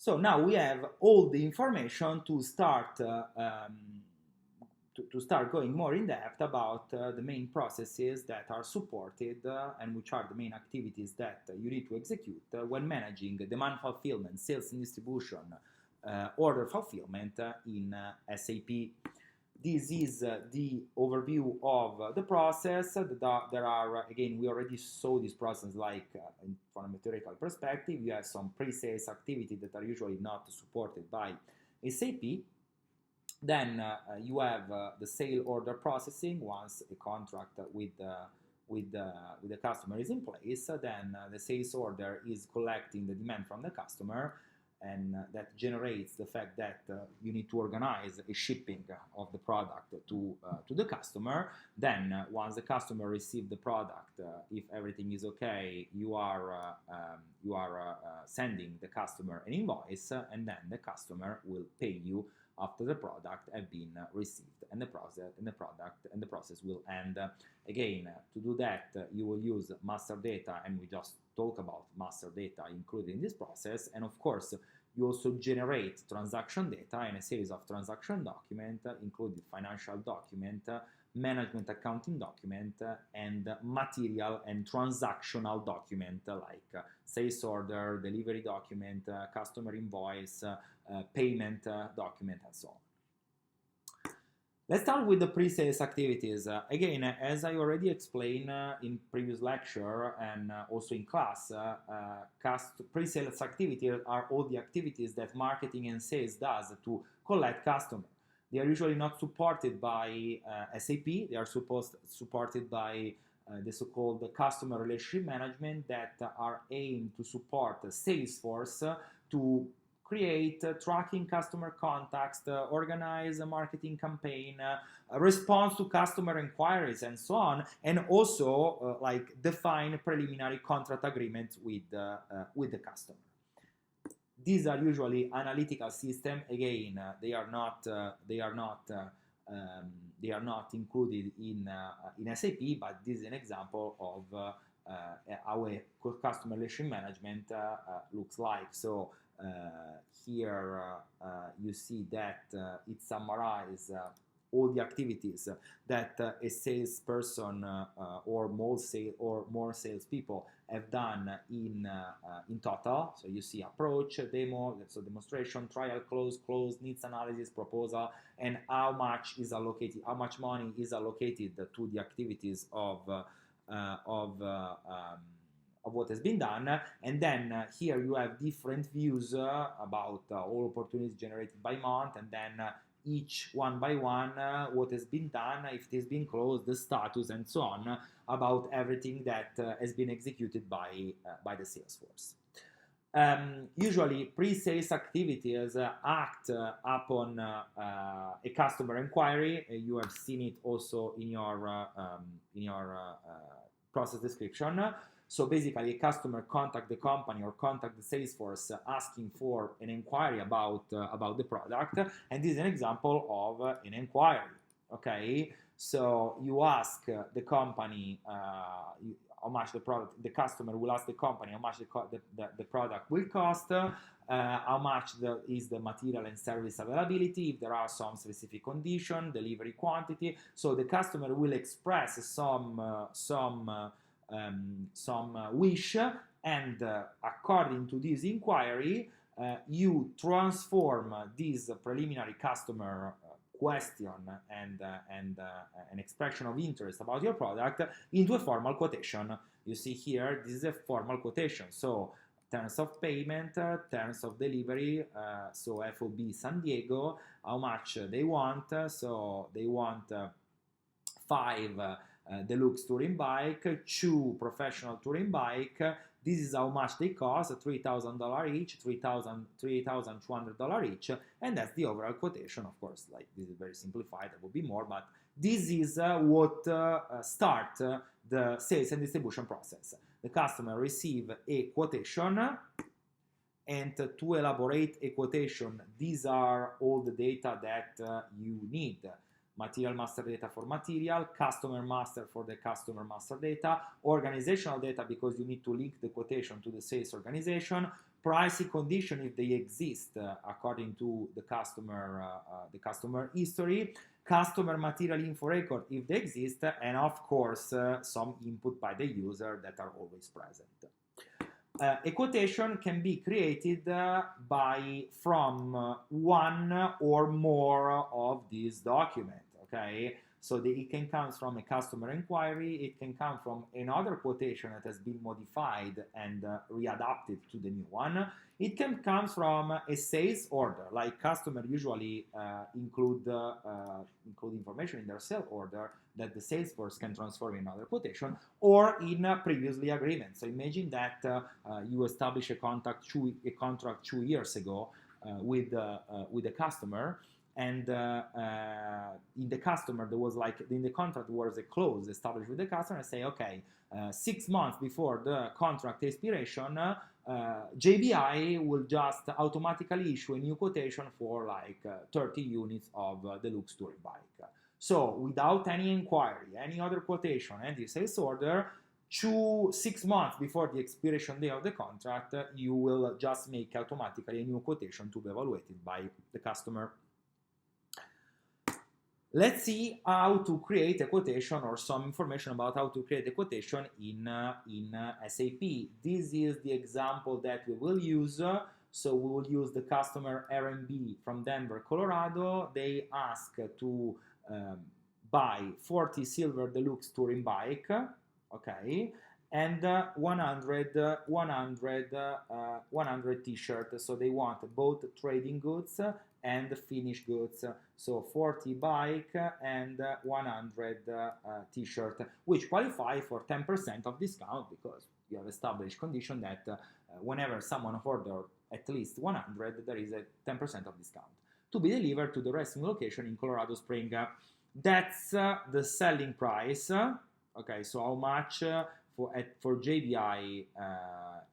So now we have all the information to start to start going more in depth about the main processes that are supported and which are the main activities that you need to execute when managing demand fulfillment, sales and distribution, order fulfillment in SAP. This is the overview of the process. There are, again, we already saw this process like from a theoretical perspective. You have some pre-sales activities that are usually not supported by SAP. Then you have the sale order processing. Once a contract with the customer is in place, then the sales order is collecting the demand from the customer, and that generates the fact that you need to organize a shipping of the product to the customer. Then once the customer receives the product, if everything is okay, you are sending the customer an invoice, and then the customer will pay you after the product has been received, and the process will end. Again, to do that, you will use master data, and we just talk about master data included in this process. And of course, you also generate transaction data in a series of transaction documents, including financial document, management accounting document, and material and transactional document like sales order, delivery document, customer invoice, payment document, and so on. Let's start with the pre-sales activities. Again, as I already explained in previous lecture and also in class, pre-sales activities are all the activities that marketing and sales does to collect customers. They are usually not supported by SAP. They are supported by the so-called customer relationship management that are aimed to support Salesforce to create tracking customer contacts, organize a marketing campaign, response to customer inquiries, and so on, and also like define preliminary contract agreements with the customer. These are usually analytical systems. Again, they are not included in SAP, but this is an example of how a customer relationship management looks like. So here you see that it summarizes all the activities that a salesperson or more salespeople have done in total. So you see approach, demo, so demonstration, trial, close, needs analysis, proposal, and how much money is allocated to the activities of what has been done. And then here you have different views about all opportunities generated by month, and then each one by one what has been done, if it has been closed, the status, and so on, about everything that has been executed by the Salesforce. Usually pre-sales activities act upon a customer inquiry. You have seen it also in your process description. So basically, a customer contact the company or contact the Salesforce asking for an inquiry about the product, and this is an example of an inquiry. Okay, so you ask the company how much the product. The customer will ask the company how much the product will cost, how much is the material and service availability, if there are some specific condition, delivery quantity. So the customer will express some wish, and according to this inquiry, you transform this preliminary customer question and an expression of interest about your product into a formal quotation. You see here, this is a formal quotation. So terms of payment, terms of delivery, so FOB San Diego, how much they want. So they want 5 deluxe touring bike, 2 professional touring bike. This is how much they cost: $3,000 each, $3,200 each, and that's the overall quotation. Of course, like this is very simplified. There will be more, but this is what start the sales and distribution process. The customer receive a quotation, and to elaborate a quotation, these are all the data that you need. material master data for material, customer master for the customer master data, organizational data because you need to link the quotation to the sales organization, pricing condition if they exist according to the customer history, customer material info record if they exist, and of course some input by the user that are always present. A quotation can be created from one or more of these documents, okay? So it can come from a customer inquiry, it can come from another quotation that has been modified and readapted to the new one. It can come from a sales order, like customer usually include information in their sales order that the sales force can transform in another quotation, or in previously agreement. So imagine that you establish a contract 2 years ago with a customer, and in the contract there was a clause established with the customer and say, okay, 6 months before the contract expiration, GBI will just automatically issue a new quotation for like 30 units of the Lux Touring bike. So without any inquiry, any other quotation, any sales order, 6 months before the expiration day of the contract, you will just make automatically a new quotation to be evaluated by the customer. Let's see how to create a quotation, or some information about how to create a quotation in SAP. This is the example that we will use. So we will use the customer R&B from Denver, Colorado. They ask to buy 40 silver deluxe touring bike, okay, and 100 t-shirts. So they want both trading goods and finished goods. So 40 bike and 100 t-shirt, which qualify for 10% of discount, because you have established condition that whenever someone order at least 100, there is a 10% of discount to be delivered to the resting location in Colorado Springs. That's the selling price. Okay, so how much for JBI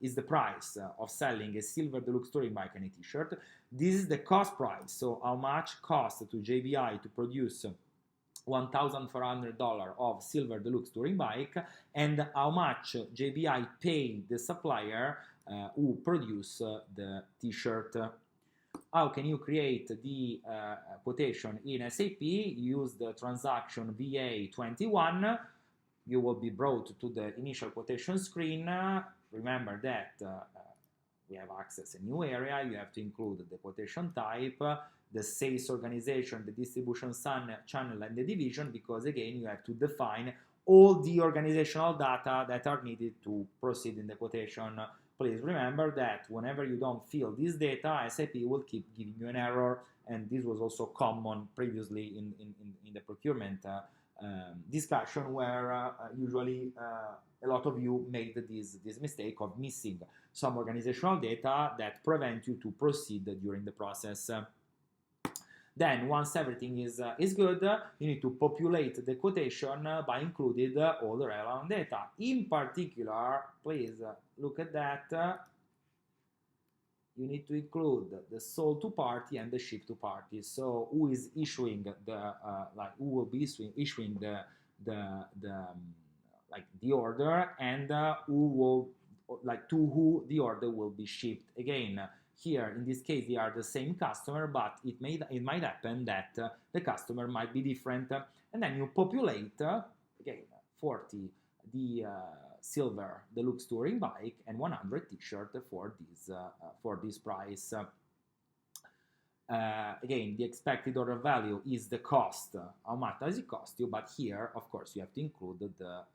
is the price of selling a silver deluxe touring bike and a t-shirt. This is the cost price, so how much cost to JBI to produce $1,400 of silver deluxe touring bike, and how much JBI paid the supplier who produced the t-shirt. How can you create the quotation in SAP? Use the transaction VA21. You will be brought to the initial quotation screen. Remember that we have access a new area. You have to include the quotation type, the sales organization, the distribution channel, and the division, because again you have to define all the organizational data that are needed to proceed in the quotation. Please remember that whenever you don't fill this data, SAP will keep giving you an error, and this was also common previously in the procurement discussion, where usually a lot of you made this mistake of missing some organizational data that prevent you to proceed during the process. Then, once everything is good, you need to populate the quotation by including all the relevant data. In particular, please look at that. You need to include the sold to party and the ship to party. So, who is issuing who will be issuing the order, and who will to who the order will be shipped. Again, here in this case they are the same customer, but it might happen that the customer might be different, and then you populate again 40 the silver deluxe touring bike and 100 t-shirt for this price. Again, the expected order value is the cost. How much does it cost you? But here, of course, you have to include the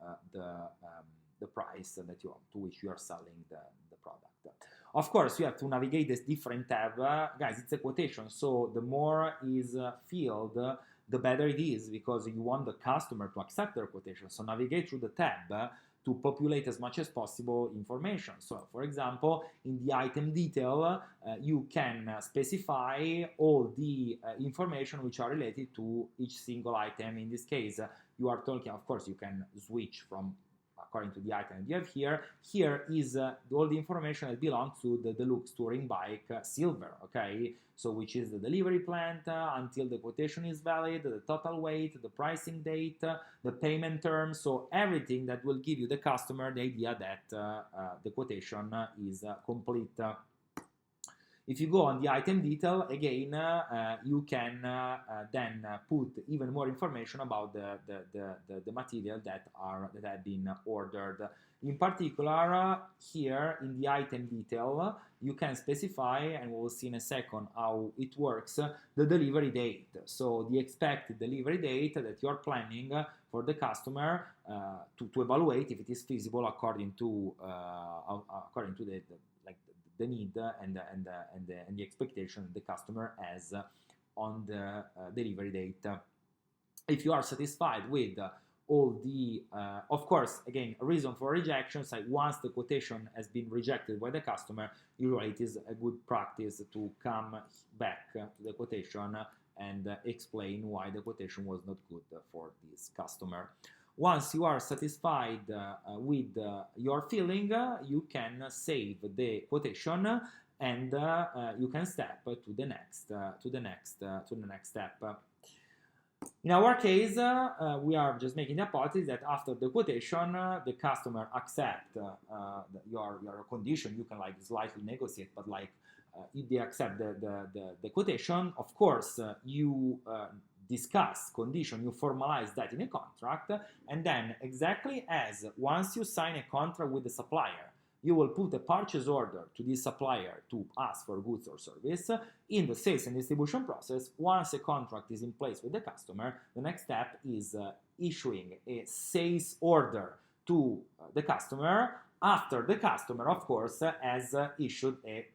price to which you are selling the product. Of course, you have to navigate this different tab. Guys, it's a quotation, so the more is filled, the better it is, because you want the customer to accept their quotation. So navigate through the tab to populate as much as possible information. So, for example, in the item detail, you can specify all the information which are related to each single item. In this case, you are talking, of course, you can switch from according to the item that you have here. Here is all the information that belongs to the deluxe touring bike silver, okay? So which is the delivery plan until the quotation is valid, the total weight, the pricing date, the payment terms, so everything that will give you the customer the idea that the quotation is complete. If you go on the item detail, again, you can then put even more information about the material that have been ordered. In particular, here in the item detail, you can specify, and we'll see in a second how it works, the delivery date. So the expected delivery date that you're planning for the customer to evaluate if it is feasible according to the need and the expectation the customer has on the delivery date. If you are satisfied with all the, of course, again, a reason for rejections, like once the quotation has been rejected by the customer, usually it is a good practice to come back to the quotation and explain why the quotation was not good for this customer. Once you are satisfied with your filling, you can save the quotation and you can step to the next step. In our case, we are just making the hypothesis that after the quotation, the customer accept your condition. You can like slightly negotiate, but like if they accept the quotation, of course, you discuss condition, you formalize that in a contract, and then exactly as once you sign a contract with the supplier, you will put a purchase order to this supplier to ask for goods or service. In the sales and distribution process, once a contract is in place with the customer, the next step is issuing a sales order to the customer after the customer, of course, has issued a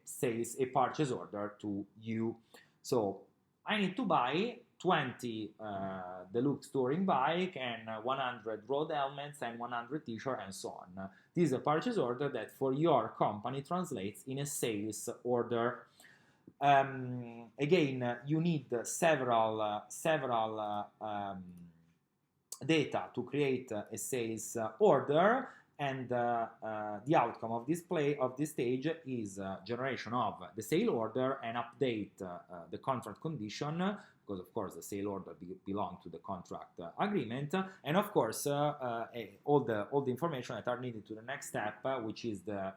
purchase order to you. So I need to buy 20 deluxe touring bike and 100 road helmets and 100 t-shirts and so on. This is a purchase order that for your company translates in a sales order. Again, you need several data to create a sales order, and the outcome of this stage is generation of the sale order and update the contract condition, because of course the sale order belongs to the contract agreement, and of course all the information that are needed to the next step, which is the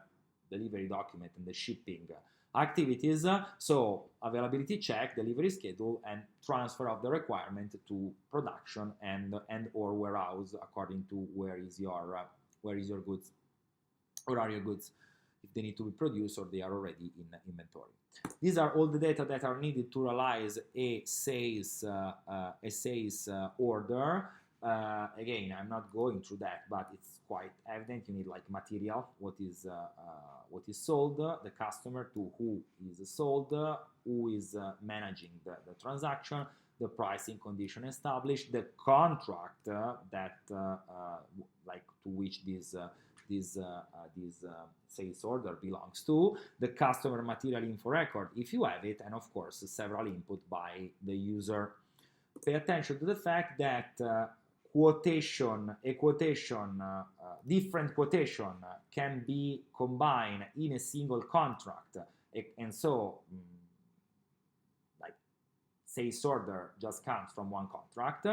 delivery document and the shipping activities, so availability check, delivery schedule, and transfer of the requirement to production and or warehouse according to where is your goods, or are your goods, if they need to be produced or they are already in inventory. These are all the data that are needed to realize a sales order. Again, I'm not going through that, but it's quite evident. You need like material, what is sold, the customer to who is sold, who is managing the transaction, the pricing condition established, the contract that like to which this sales order belongs to, the customer material info record if you have it, and of course several input by the user. Pay attention to the fact that different quotation can be combined in a single contract, and so like sales order just comes from one contract.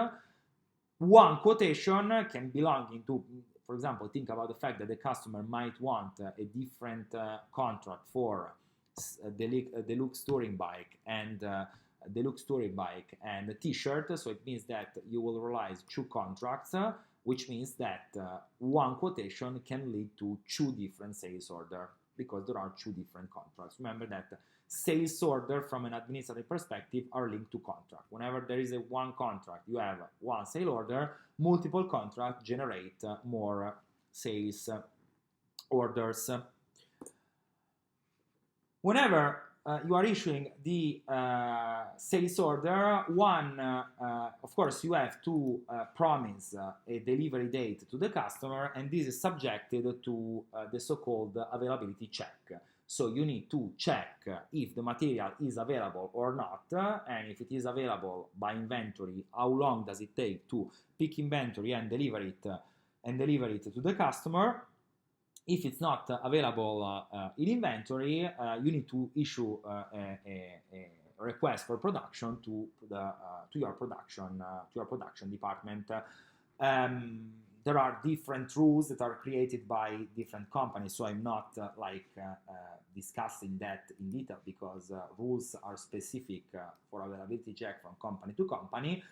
One quotation can belong into, for example, think about the fact that the customer might want a different contract for a deluxe touring bike and a t-shirt. So it means that you will realize two contracts, which means that one quotation can lead to two different sales order because there are two different contracts. Remember that sales order from an administrative perspective are linked to contract. Whenever there is a one contract, you have one sale order, multiple contracts generate more sales orders. Whenever you are issuing the sales order, of course, you have to promise a delivery date to the customer, and this is subjected to the so-called availability check. So you need to check if the material is available or not, and if it is available by inventory, how long does it take to pick inventory and deliver it and deliver it to the customer. If it's not available in inventory, you need to issue a request for production to your production department. There are different rules that are created by different companies, so I'm not discussing that in detail, because rules are specific for availability check from company to company.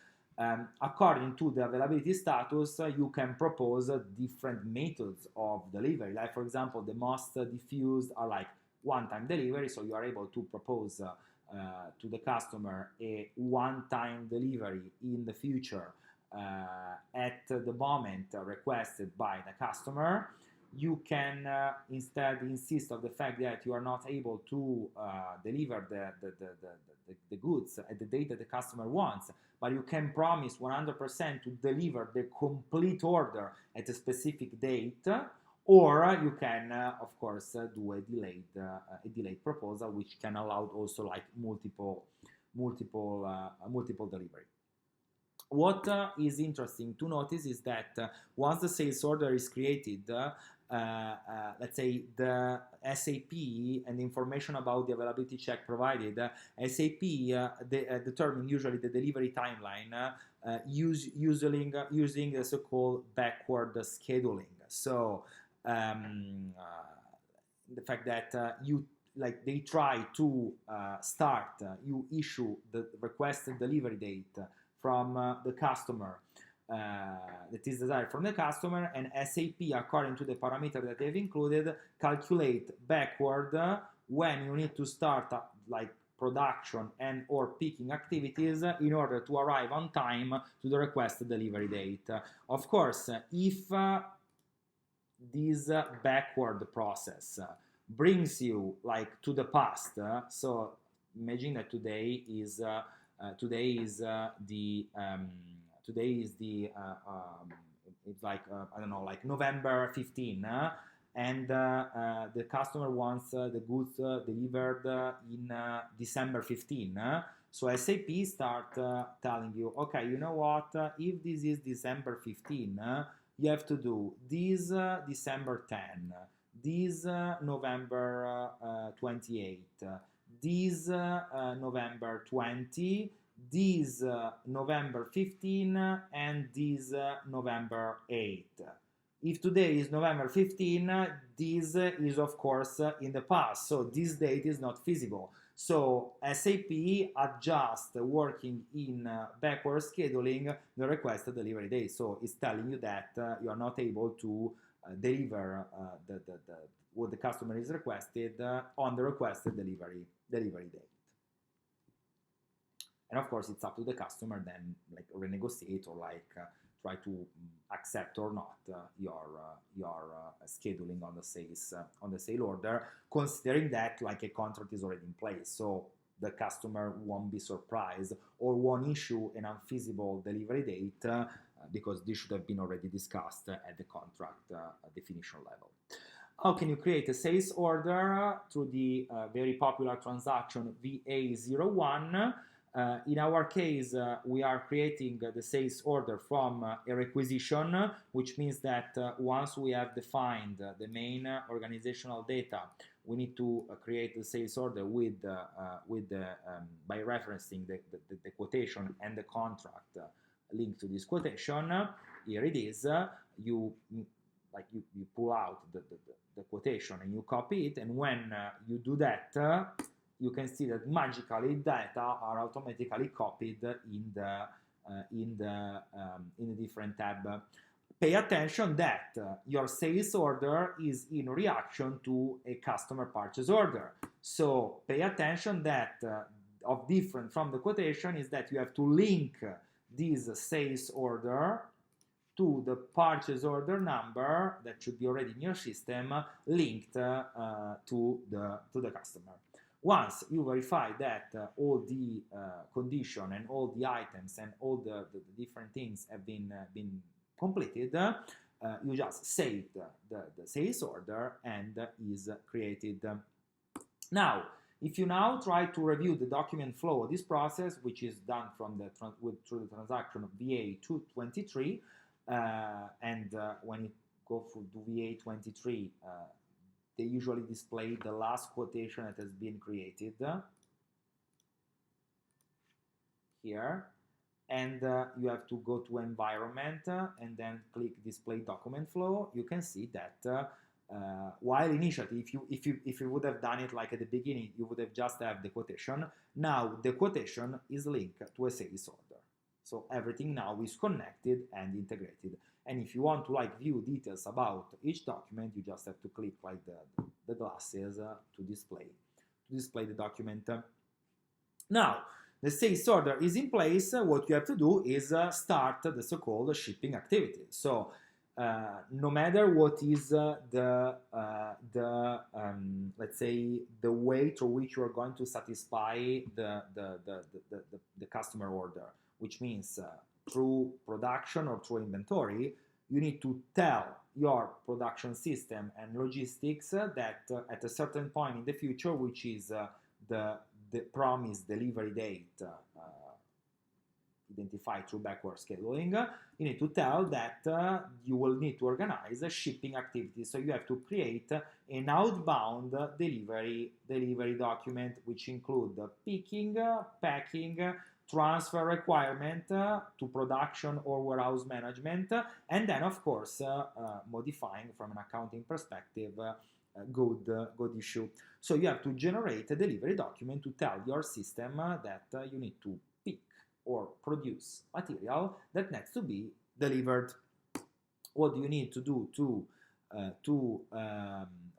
According to the availability status, you can propose different methods of delivery. Like, for example, the most diffused are like one-time delivery, so you are able to propose to the customer a one-time delivery in the future at the moment requested by the customer. You can instead insist on the fact that you are not able to deliver the goods at the date that the customer wants, but you can promise 100% to deliver the complete order at a specific date, or you can, of course, do a delayed proposal, which can allow also like multiple delivery. What is interesting to notice is that once the sales order is created, let's say the SAP and the information about the availability check provided, SAP determine usually the delivery timeline using the so-called backward scheduling. So the fact that they try to you issue the requested delivery date from the customer that is desired from the customer, and SAP, according to the parameter that they've included, calculate backward when you need to start production and or picking activities in order to arrive on time to the requested delivery date. Of course, if this backward process brings you to the past, so imagine that today is November 15, and the customer wants the goods delivered in December 15. So SAP start telling you, okay, you know what, if this is December 15, you have to do this December 10, this November 28, this November 20, this November 15, and this November 8. If today is November 15, this is of course in the past, so this date is not feasible. So SAP adjusts, working in backward scheduling, the requested delivery date. So it's telling you that you are not able to deliver what the customer is requested on the requested delivery date. And of course, it's up to the customer then renegotiate or try to accept or not your scheduling on the sale order, considering that a contract is already in place, so the customer won't be surprised or won't issue an unfeasible delivery date because this should have been already discussed at the contract definition level. How can you create a sales order? Through the very popular transaction VA01. In our case, we are creating the sales order from a requisition, which means that once we have defined the main organizational data, we need to create the sales order by referencing the quotation and the contract linked to this quotation. Here it is. You pull out the quotation and you copy it, and when you do that, you can see that magically data are automatically copied in the different tab. Pay attention that your sales order is in reaction to a customer purchase order. So pay attention that of different from the quotation is that you have to link this sales order to the purchase order number that should be already in your system, linked to the customer. Once you verify that all the condition and all the items and all the different things have been completed, you just save the sales order and is created. Now, if you now try to review the document flow of this process, which is done from through the transaction of VA223, and when you go to VA23, they usually display the last quotation that has been created here, and you have to go to environment and then click display document flow. You can see that while initially, if you would have done it like at the beginning, you would have just have the quotation. Now the quotation is linked to a sales order, so everything now is connected and integrated. And if you want to like view details about each document, you just have to click like the glasses to display the document. Now the sales order is in place. What you have to do is start the so-called shipping activity. So no matter what is let's say the way through which you are going to satisfy the customer order, which means through production or through inventory, you need to tell your production system and logistics that at a certain point in the future, which is the promised delivery date identified through backward scheduling, you need to tell that you will need to organize a shipping activity. So you have to create an outbound delivery document, which include picking, packing, transfer requirement to production or warehouse management, and then of course modifying from an accounting perspective good issue. So you have to generate a delivery document to tell your system that you need to pick or produce material that needs to be delivered. What do you need to do to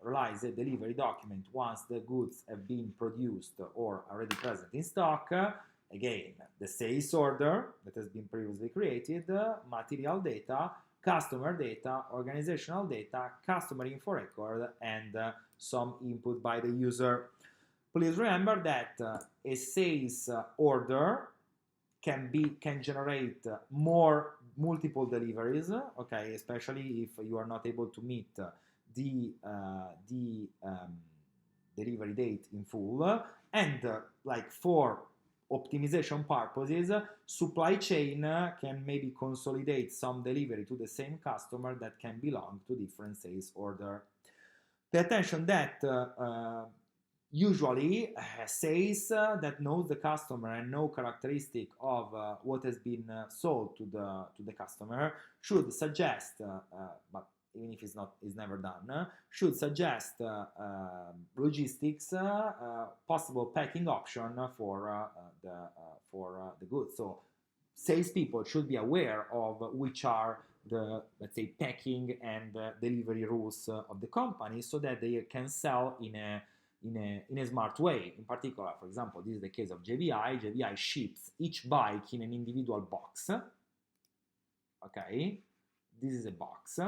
realize a delivery document once the goods have been produced or already present in stock? Again, the sales order that has been previously created, material data, customer data, organizational data, customer info record, and some input by the user. Please remember that a sales order can generate multiple deliveries, okay, especially if you are not able to meet the delivery date in full, and like for optimization purposes, supply chain can maybe consolidate some delivery to the same customer that can belong to different sales order. Pay attention that usually sales that knows the customer and know characteristic of what has been sold to the customer should suggest, but even if it's never done, should suggest logistics, possible packing option for the goods. So salespeople should be aware of which are the, let's say, packing and delivery rules of the company, so that they can sell in a smart way. In particular, for example, this is the case of GBI. GBI ships each bike in an individual box. Okay, this is a box.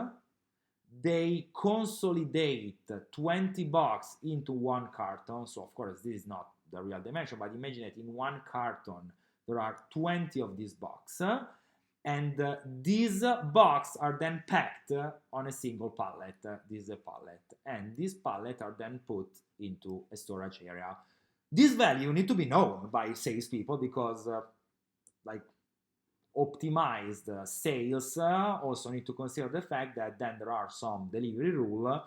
They consolidate 20 boxes into one carton. So of course this is not the real dimension, but imagine that in one carton there are 20 of these boxes, and these boxes are then packed on a single pallet. This is a pallet, and these pallets are then put into a storage area. This value need to be known by salespeople, because like optimized sales also need to consider the fact that then there are some delivery rules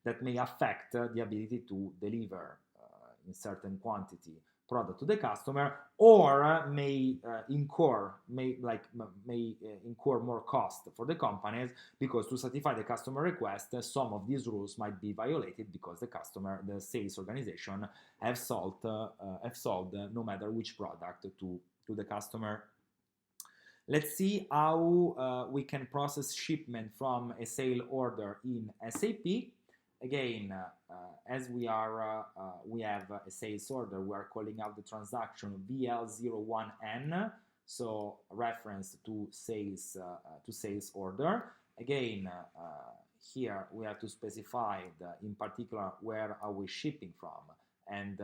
that may affect the ability to deliver in certain quantity product to the customer, or may incur more cost for the companies, because to satisfy the customer request, some of these rules might be violated because the sales organization have sold no matter which product to the customer. Let's see how we can process shipment from a sale order in SAP. Again, as we have a sales order, we are calling out the transaction VL01N, so reference to sales order. Again, here we have to specify in particular where are we shipping from, and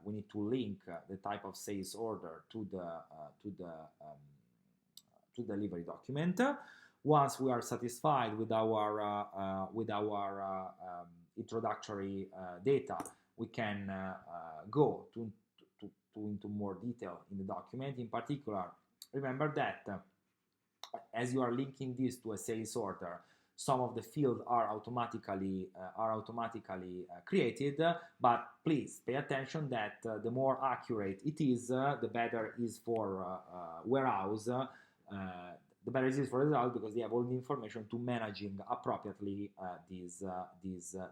we need to link the type of sales order to the delivery document. Once we are satisfied with our introductory data, we can go into more detail in the document. In particular, remember that as you are linking this to a sales order, some of the fields are automatically created, but please pay attention that the more accurate it is, the better is for warehouse. The better it is for the result, because they have all the information to managing appropriately these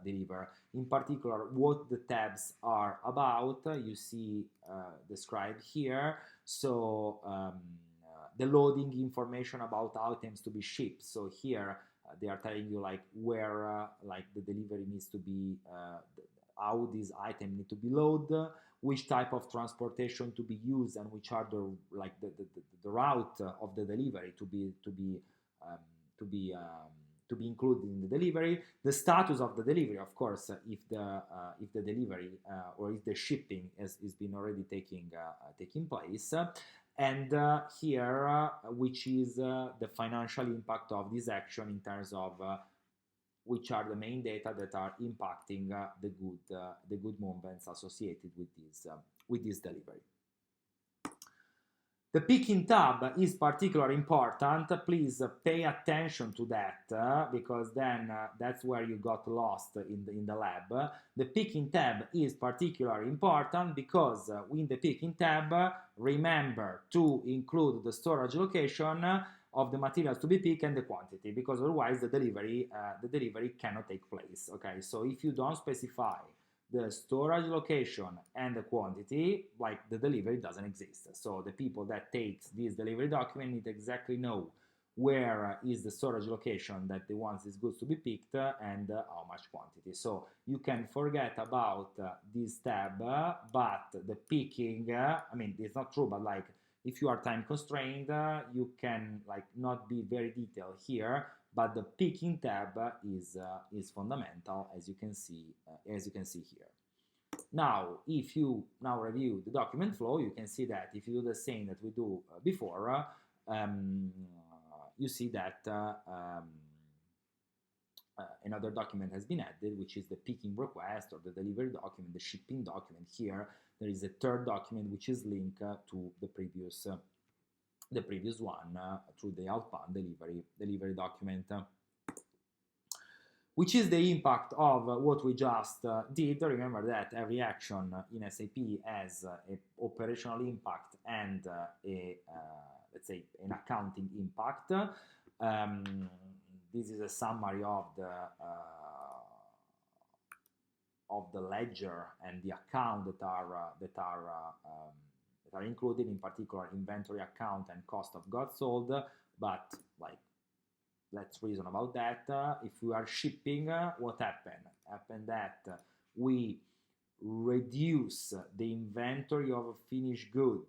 deliver. In particular, what the tabs are about, you see described here. So the loading information about items to be shipped. So here they are telling you like where like the delivery needs to be, how these items need to be loaded, which type of transportation to be used, and which are the like the route of the delivery to be included in the delivery, the status of the delivery, of course, if the delivery or if the shipping is been already taking place, and here which is the financial impact of this action in terms of which are the main data that are impacting the good movements associated with this delivery. The picking tab is particularly important. Please pay attention to that because then that's where you got lost in the lab. The picking tab is particularly important because in the picking tab, remember to include the storage location of the materials to be picked and the quantity, because otherwise the delivery cannot take place. Okay, so if you don't specify the storage location and the quantity, like the delivery doesn't exist. So the people that takes this delivery document need to exactly know where is the storage location that they want these goods to be picked and how much quantity. So you can forget about this tab, but the picking, I mean, it's not true, but like if you are time constrained, you can like not be very detailed here, but the picking tab is fundamental, as you can see here. Now, if you now review the document flow, you can see that if you do the same that we do before, you see that another document has been added, which is the picking request or the delivery document, the shipping document. Here there is a third document which is linked to the previous one through the outbound delivery document. Which is the impact of what we just did. Remember that every action in SAP has an operational impact and let's say an accounting impact. This is a summary of the ledger and the account that are included, in particular inventory account and cost of goods sold. But like, let's reason about that. If we are shipping, what happened? Happened that we reduce the inventory of a finished good,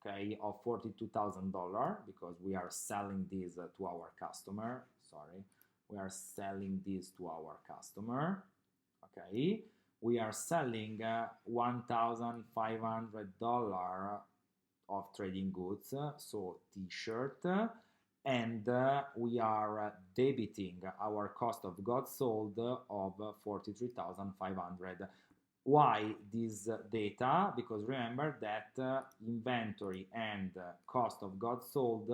okay, of $42,000 because we are selling this to our customer. Sorry, we are selling this to our customer. Okay, we are selling $1,500 of trading goods, so t-shirt, and we are debiting our cost of goods sold of 43,500. Why this data? Because remember that inventory and cost of goods sold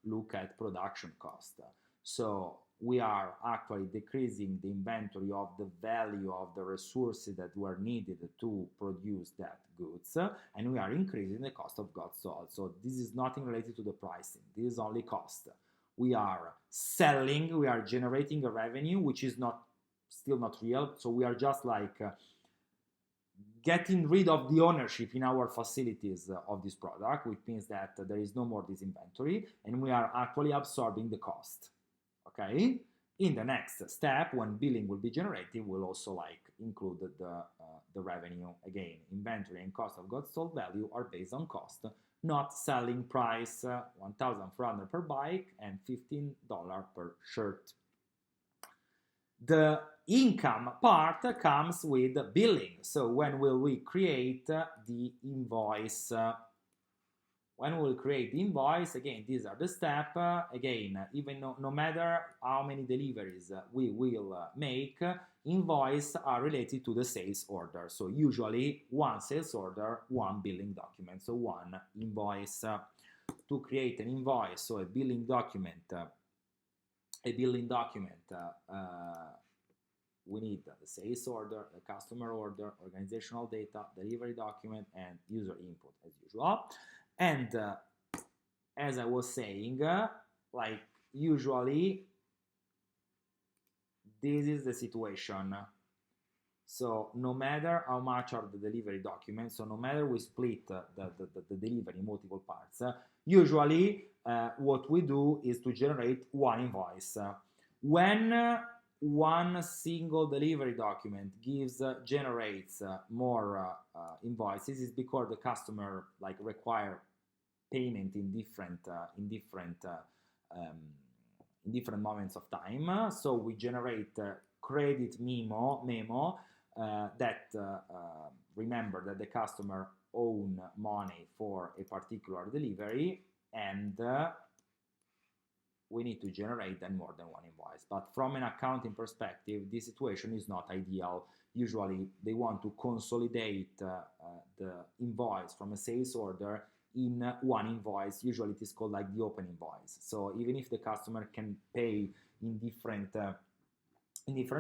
look at production cost. So we are actually decreasing the inventory of the value of the resources that were needed to produce that goods, and we are increasing the cost of goods sold. So this is nothing related to the pricing. This is only cost. We are selling, we are generating a revenue which is still not real. So we are just like getting rid of the ownership in our facilities of this product, which means that there is no more this inventory, and we are actually absorbing the cost. Okay, in the next step, when billing will be generated, we'll also like include the revenue. Again, inventory and cost of goods sold value are based on cost, not selling price. 1,400 per bike and $15 per shirt. The income part comes with billing. So when will we create the invoice? When we'll create the invoice, again, these are the steps. Again, even no matter how many deliveries we will make, invoice are related to the sales order. So usually one sales order, one billing document, so one invoice. to create an invoice, so a billing document, we need the sales order, the customer order, organizational data, delivery document, and user input as usual. And as I was saying, like usually this is the situation. So no matter how much are the delivery documents, so no matter we split the delivery in multiple parts, usually what we do is to generate one invoice. When one single delivery document generates more invoices, is because the customer like require payment in different moments of time. So we generate credit memo that remember that the customer own money for a particular delivery, and we need to generate then more than one invoice. But from an accounting perspective, this situation is not ideal. Usually they want to consolidate the invoice from a sales order in one invoice. Usually it is called like the open invoice. So even if the customer can pay in different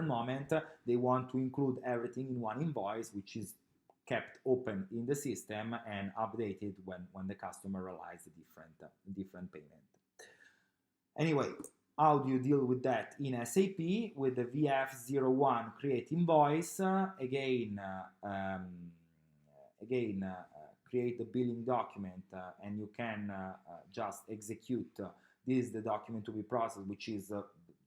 moment, they want to include everything in one invoice, which is kept open in the system and updated when the customer realizes the different payment. Anyway, how do you deal with that in SAP? With the VF01 create invoice, create the billing document, and you can just execute. This is the document to be processed, which is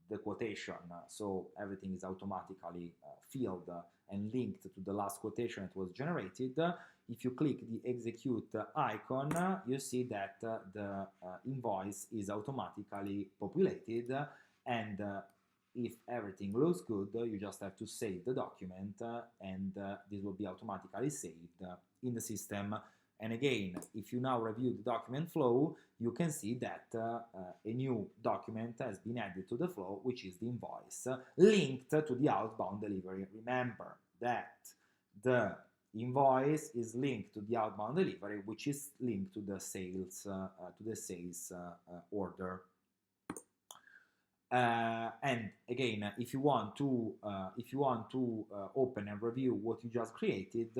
the quotation. So everything is automatically filled and linked to the last quotation that was generated. If you click the execute icon, you see that the invoice is automatically populated, and if everything looks good, you just have to save the document, and this will be automatically saved in the system. And again, if you now review the document flow, you can see that a new document has been added to the flow, which is the invoice linked to the outbound delivery. Remember that the invoice is linked to the outbound delivery, which is linked to the sales order. And again, if you want to open and review what you just created,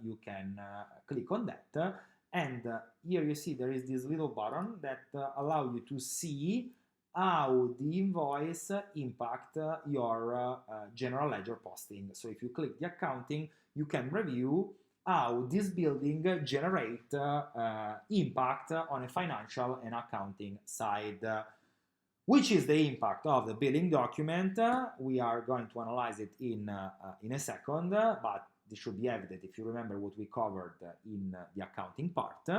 you can click on that, and here you see there is this little button that allow you to see how the invoice impact your general ledger posting. So if you click the accounting, you can review how this building generate impact on a financial and accounting side. Which is the impact of the billing document? We are going to analyze it in a second, but this should be evident if you remember what we covered in the accounting part.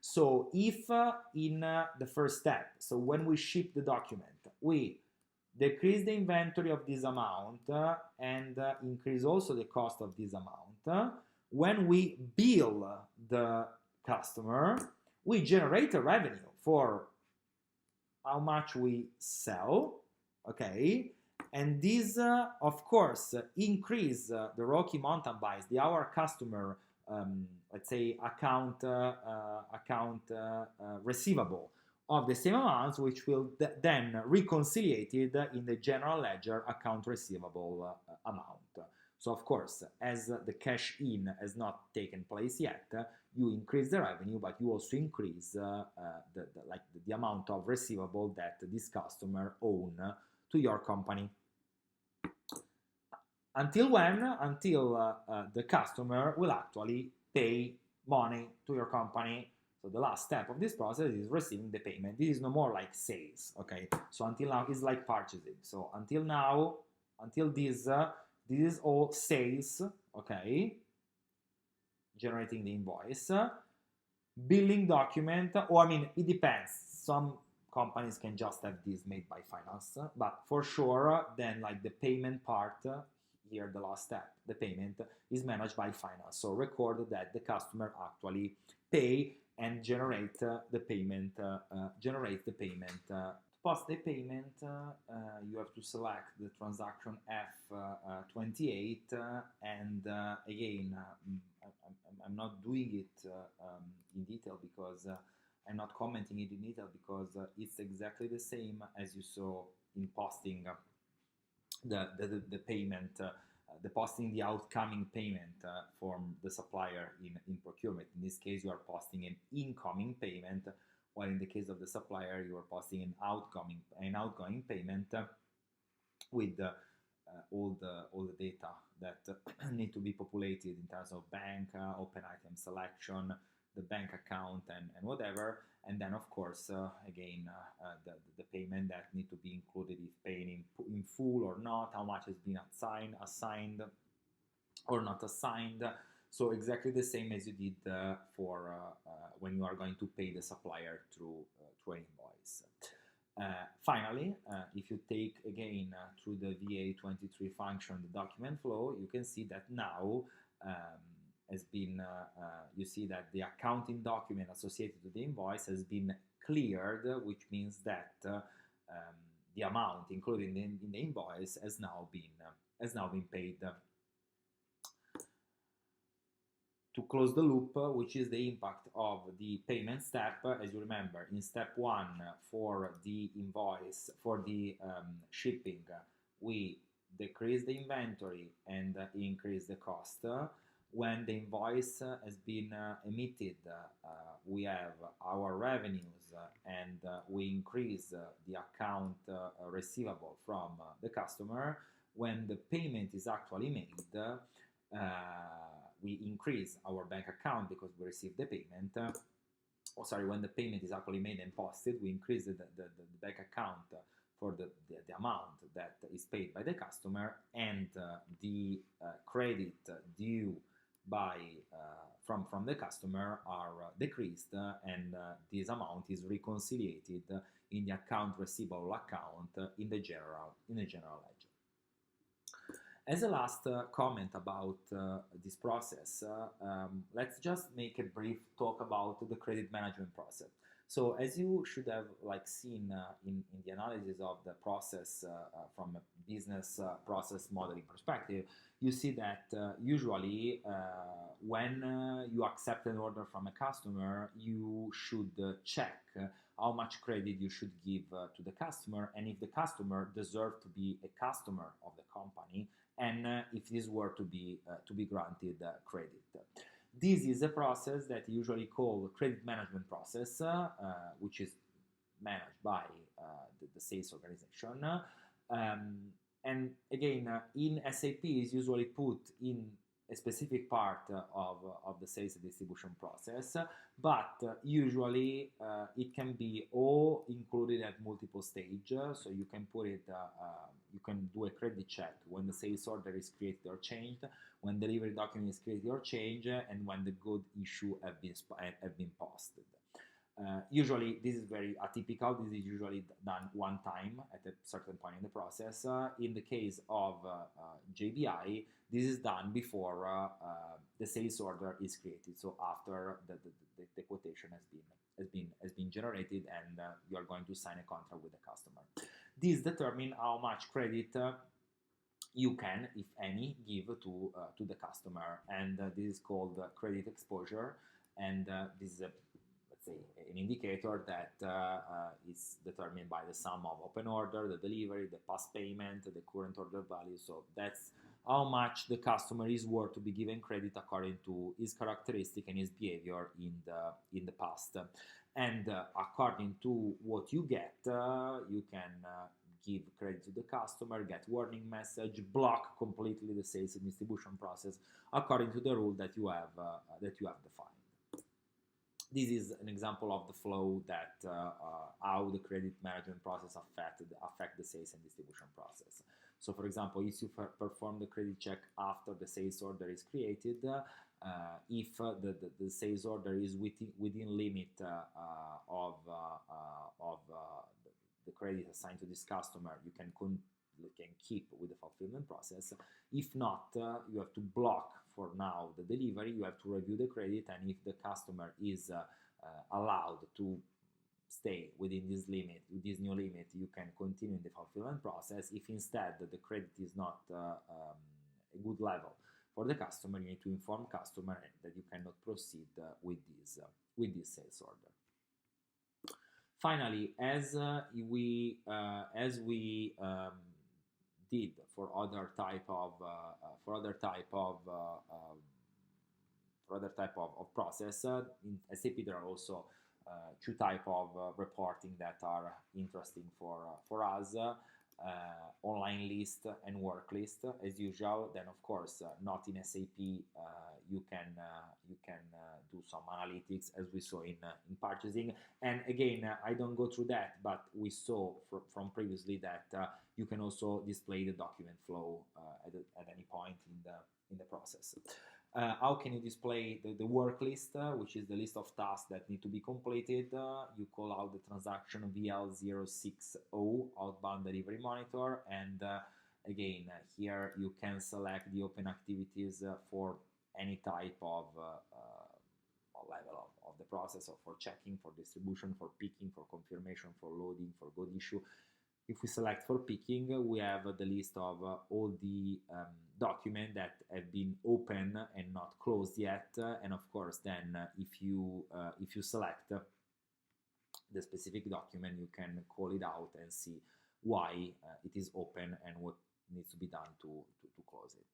So if in the first step, so when we ship the document, we decrease the inventory of this amount and increase also the cost of this amount, when we bill the customer, we generate a revenue for how much we sell, okay? And this, of course, increase the Rocky Mountain Bikes, our customer, let's say, account receivable of the same amounts, which will then reconciliated in the general ledger account receivable amount. So of course, as the cash in has not taken place yet, you increase the revenue, but you also increase the amount of receivable that this customer own to your company. Until when? Until the customer will actually pay money to your company. So the last step of this process is receiving the payment. This is no more like sales, okay? So until now, it's like purchasing. So until now, until this is all sales, okay? Generating the invoice. Billing document, or I mean, it depends. Some companies can just have this made by finance, but for sure, then like the payment part, here the last step, the payment is managed by finance. So record that the customer actually pay and generate the payment. To post the payment, you have to select the transaction F28, and again, I'm not doing it in detail because I'm not commenting it in detail because it's exactly the same as you saw in posting the payment, the posting the outcoming payment from the supplier in procurement. In this case, you are posting an incoming payment, while in the case of the supplier, you are posting an outgoing payment with all the data that need to be populated in terms of bank, open item selection, the bank account, and whatever. And then, of course, again, the payment that need to be included, if paying in full or not, how much has been assigned or not assigned. So exactly the same as you did for when you are going to pay the supplier through an invoice. Finally, if you take again through the VA23 function the document flow, you can see that now has been, you see that the accounting document associated to the invoice has been cleared, which means that the amount included in the invoice has now been paid. To close the loop, which is the impact of the payment step, as you remember, in step 1 for the invoice, for the shipping, we decrease the inventory and increase the cost. When the invoice has been emitted, we have our revenues and we increase the account receivable from the customer. When the payment is actually made, we increase our bank account because we received the payment. When the payment is actually made and posted, we increase the bank account for the amount that is paid by the customer, and the credit due by from the customer are decreased, and this amount is reconciliated in the account receivable account in the general ledger. As a last comment about this process, let's just make a brief talk about the credit management process. So as you should have seen in the analysis of the process from a business process modeling perspective, you see that usually when you accept an order from a customer, you should check how much credit you should give to the customer, and if the customer deserves to be a customer of the company, and if this were to be granted credit. This is a process that usually called credit management process, which is managed by the sales organization. And again, in SAP is usually put in a specific part of the sales and distribution process, but usually it can be all included at multiple stages. So you can put it, you can do a credit check when the sales order is created or changed, when delivery document is created or changed, and when the good issue have been posted. Usually this is very atypical. This is usually done one time at a certain point in the process. In the case of GBI, this is done before the sales order is created. So after the quotation has been generated, and you are going to sign a contract with the customer. This determines how much credit you can, if any, give to the customer, and this is called credit exposure, and this is let's say an indicator that is determined by the sum of open order, the delivery, the past payment, the current order value. So that's how much the customer is worth to be given credit according to his characteristic and his behavior in the past. And according to what you get, you can give credit to the customer, get warning message, block completely the sales and distribution process according to the rule that you have defined. This is an example of the flow that how the credit management process affect the sales and distribution process. So, for example, if you perform the credit check after the sales order is created, if the sales order is within limit of the credit assigned to this customer, you can keep with the fulfillment process. If not, you have to block for now the delivery. You have to review the credit, and if the customer is allowed to stay within this limit, with this new limit, you can continue in the fulfillment process. If instead the credit is not a good level for the customer, you need to inform customer that you cannot proceed with this sales order. Finally, as we did for other type of process, in SAP there are also two type of reporting that are interesting for us. Online list and work list as usual. Then of course not in SAP you can do some analytics as we saw in purchasing. And again, I don't go through that, but we saw from previously that you can also display the document flow at any point in the process. How can you display the work list, which is the list of tasks that need to be completed? You call out the transaction VL060 outbound delivery monitor, and again, here you can select the open activities for any type of level of the process, or for checking, for distribution, for picking, for confirmation, for loading, for good issue. If we select for picking, we have the list of all the documents that have been open and not closed yet. And of course, then if you select the specific document, you can call it out and see why it is open and what needs to be done to close it.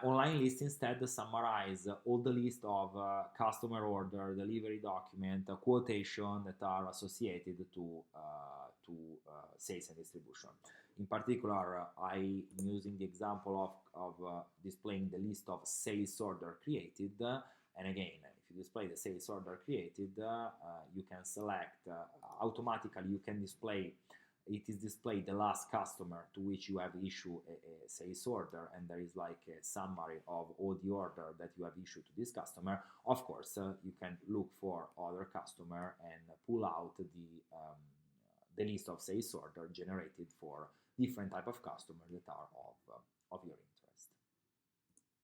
Online list instead summarize all the list of customer order, delivery document, quotation that are associated to sales and distribution. In particular, I'm using the example of displaying the list of sales order created. And again, if you display the sales order created, you can select automatically. You can display. It is displayed the last customer to which you have issued a sales order, and there is like a summary of all the order that you have issued to this customer. Of course, you can look for other customer and pull out the list of sales order generated for different type of customers that are of your interest.